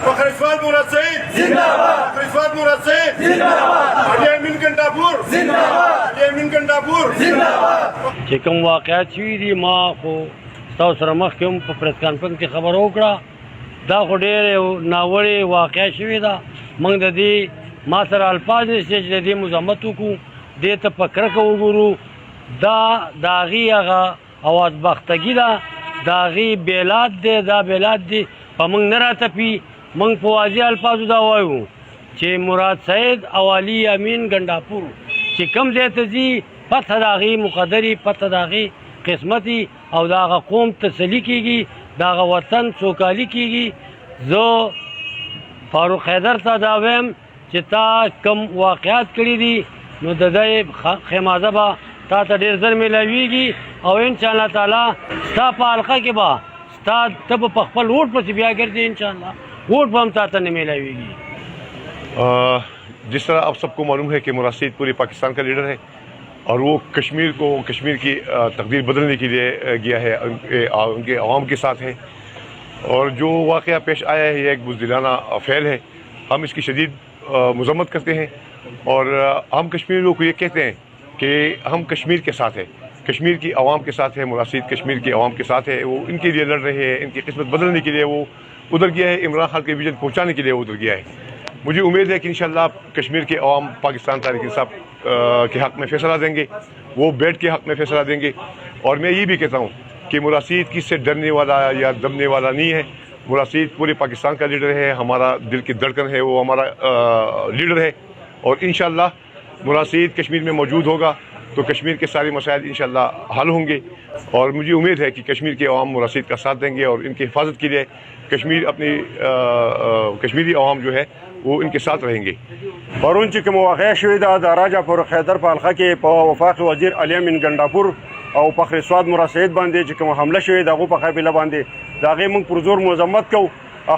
فخر اسواد مراد سعید زندہ باد، فخر اسواد مراد سعید زندہ باد، علی امین گنڈاپور زندہ باد، علی امین گنڈاپور زندہ باد. چې کوم واقعات شوي دي ما خو ستاسو سره مخکې هم په پریس کانفرنس کې خبره وکړه، دا خو ډېرې ناوړې واقعه شوې ده. موږ د دې ما سره الفاظ نشته چې د دې مزاحمت وکړو، دې ته په کرکه وګورو. دا د هغې هغه اوازبختګي ده، د هغې بېلات دی، دا بېلات دی په موږ نه راتپي. موږ په واضح الفاظو دا وایو چې مراد سعید او علي امین ګنډاپور چې کوم ځای ته ځي پته د هغې مقدري، پته د هغې قسمتي او د هغه قوم تسلي کېږي، د هغه وطن سوکالي کېږي. زه فاروق حیدر ته دا وایم چې تا کوم واقعات کړي دي نو د دې خمازه به تا ته ډېر زر میلاویږي او انشاءالله تعالی ستا په حلقه کې به ستا ته به په خپل ووټ پسې بیا ګرځې، انشاءالله ووٹ به هم تا ته نه میلاویږي. جس طرح آپ سب کو معلوم ہے کہ مراد سعید پورے پاکستان کا لیڈر ہے اور وہ کشمیر کی تقدیر بدلنے کے لیے گیا ہے، ان کے عوام کے ساتھ ہے. اور جو واقعہ پیش آیا ہے یہ ایک بزدلانہ فعل ہے. ہم اس کی شدید مذمت کرتے ہیں اور ہم کشمیری لوگ کو یہ کہتے ہیں کہ ہم کشمیر کے ساتھ ہیں، کشمیر کی عوام کے ساتھ ہے. مراد سعید کشمیر کی عوام کے ساتھ ہے، وہ ان کے لیے لڑ رہے ہیں، ان کی قسمت بدلنے کے لیے وہ ادھر گیا ہے، عمران خان کے ویژن پہنچانے کے لیے وہ ادھر گیا ہے. مجھے امید ہے کہ انشاءاللہ کشمیر کے عوام پاکستان تحریک انصاف کے حق میں فیصلہ دیں گے، وہ بیٹھ کے حق میں فیصلہ دیں گے. اور میں یہ بھی کہتا ہوں کہ مراد سعید کس سے ڈرنے والا یا دبنے والا نہیں ہے. مراد سعید پورے پاکستان کا لیڈر ہے، ہمارا دل کی دھڑکن ہے، وہ ہمارا لیڈر ہے. اور انشاءاللہ مراد سعید کشمیر میں موجود ہوگا تو کشمیر کے سارے مسائل انشاءاللہ حل ہوں گے. اور مجھے امید ہے کہ کشمیر کے عوام مراد سعید کا ساتھ دیں گے اور ان کی حفاظت کے لیے کشمیری عوام جو ہے وہ ان کے ساتھ رہیں گے. پرون چې کوم واقعه شوې ده د راجا فاروق حیدر په حلقه کې په وفاق وزیر علي امین ګنډاپور او فخر اسواد مراد سعید باندې چې کوم حمله شوې ده هغو په قابله باندې د هغې موږ پر زور مذمت کوو.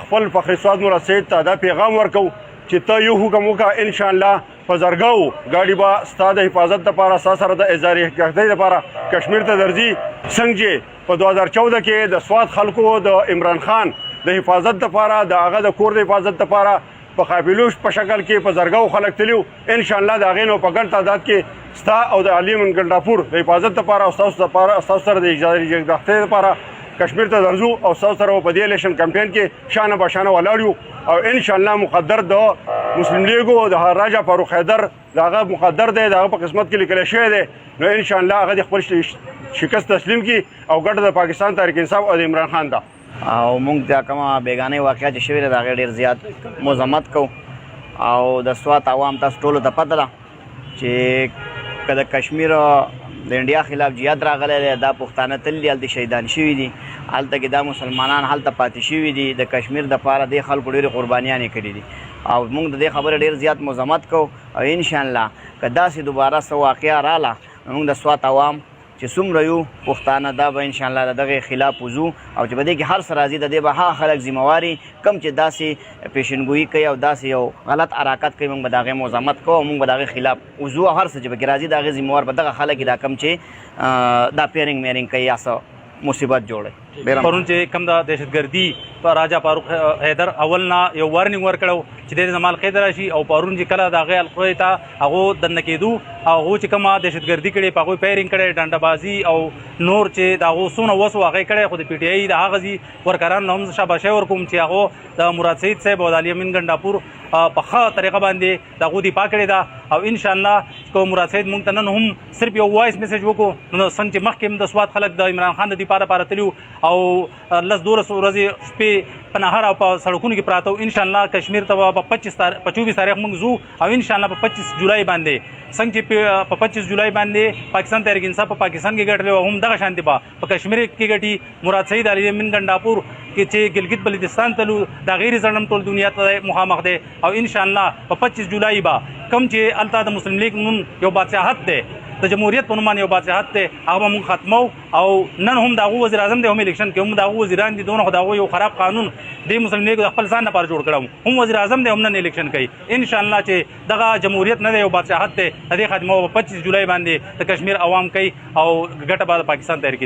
خپل فخر اسواد مراد سعید ته دا پیغام ورکوو چې ته یو حکم وکړه انشاءالله په زرګاو ګاډي به ستا د حفاظت دپاره ستا سره د اظهار یکجهتۍ دپاره کشمیر ته درځي. څنګه چې په 2014 کې د سوات خلکو د عمران خان د حفاظت دپاره د هغه د کور د حفاظت دپاره په قافلو په شکل کې په زرګاو خلک تللي وو، انشاءالله د هغې نه په ګڼ تعداد کې ستا او د علي امین ګنډاپور د حفاظت دپاره او ستاسو سره د اظهار یکجهتۍ دپاره کشمیر ته درځو او ستاسو سره په دې الیکشن کمپین کې شانه بشانه ولاړ یو. او انشاءالله مقدر د مسلم لیګ او د راجا فاروق حیدر د هغه مقدر دی، د هغه په قسمت کې لیکلی شوی دی. نو انشاءالله هغه د خپل شکست تسلیم کړي او ګټه د پاکستان تحریک انصاف او د عمران خان ده. او موږ دا کومه بیګانې واقعه چې شوې ده د هغې ډېر زیات مذمت کوو. او د سوات عوام تاسو ټولو ته پته ده چې که د کشمیر د انډیا خلاف جهاد راغلی دی، دا پښتانه تللي هلته شهیدان شوي دي، هلته کې دا مسلمانان هلته پاتې شوي دي، د کشمیر دپاره دې خلکو ډېرې قربانیانې کړي دي. او موږ د دې خبرې ډېر زیات مذمت کوو. او انشاءالله که داسې دوباره څه واقعه راغله نو موږ د سوات عوام چې څومره یو پښتانه دا به انشاءالله د دغې خلاف وځو او چې په دې کې هر څه راځي د دې به هغه خلک ذمواري کم چې داسې پیشنګویي کوي او داسې یو غلط حرکت کوي، موږ به د هغې مذمت کوو او موږ به د هغې خلاف وځو او هر څه چې پکې راځي د هغې ذموار به دغه خلک دا کم چې دا پیرنګ میرنګ کوي یا څه مصیبت جوړوي. پرون چې کوم د دهشتګردي په راجا فاروق حیدر اول نه یو وارنینګ ورکړو چې د زمال قید راشي او پرون چې کله د هغې حلقې ته هغو دننه کېدو او هغو چې کومه دهشتګردي کړې په هغوی فایرینګ کړی، ډنډهبازي او نور چې د هغو څونه وس و هغې کړی. خو د پي ټي آی د هغه ځي ورکرانو هم شاباشي ورکوم چې هغو د مراد سعید صاحب او د علي امین ګنډاپور په ښه طریقه باندې د هغو دفاع کړې ده. او انشاءالله که مراد سعید موږ ته نن هم صرف یو وایس میسیج وکړو نو څنګه چې مخکې هم د سوات خلک د عمران خان د دفاع لپاره تلي او 10-12 ورځې شپې په نهر او په سړکونو کې پراته وو. انشاءالله کشمیر ته به په 24 تاریخ موږ ځو او انشاءالله په 25 جولای باندې څنګه چې په 25 جولای باندې پاکستان تحریک انصاف په پاکستان کې ګټلی او هم دغه شانتې به په کشمیر کې ګټي. مراد سعید علي امین ګنډاپور کې چې ګلګت بلتستان تلو دا غیر زړم ټول دنیا ته مخامخ دی او انشاءالله په 25 جولای به کوم چې هلته د مسلم لیگ نوم یو بادشاهت دی، د جمهوریت په نوم باندې یو بادشاهت دی، هغه به موږ ختمو. او نن هم د هغو وزیر اعظم دی، هم الیکشن کې هم د هغو وزیران دي، دونه خو د هغو یو خراب قانون دی مسلم لیگ د خپل ځان لپاره جوړ کړی، هم وزیر اعظم دی، هم نن الیکشن کوي. انشاءالله چې دغه جمهوریت نه دی یو بادشاهت دی، د دې خدمه په 25 جولای باندې د کشمیر عوام کوي او ګټه به د پاکستان تحریک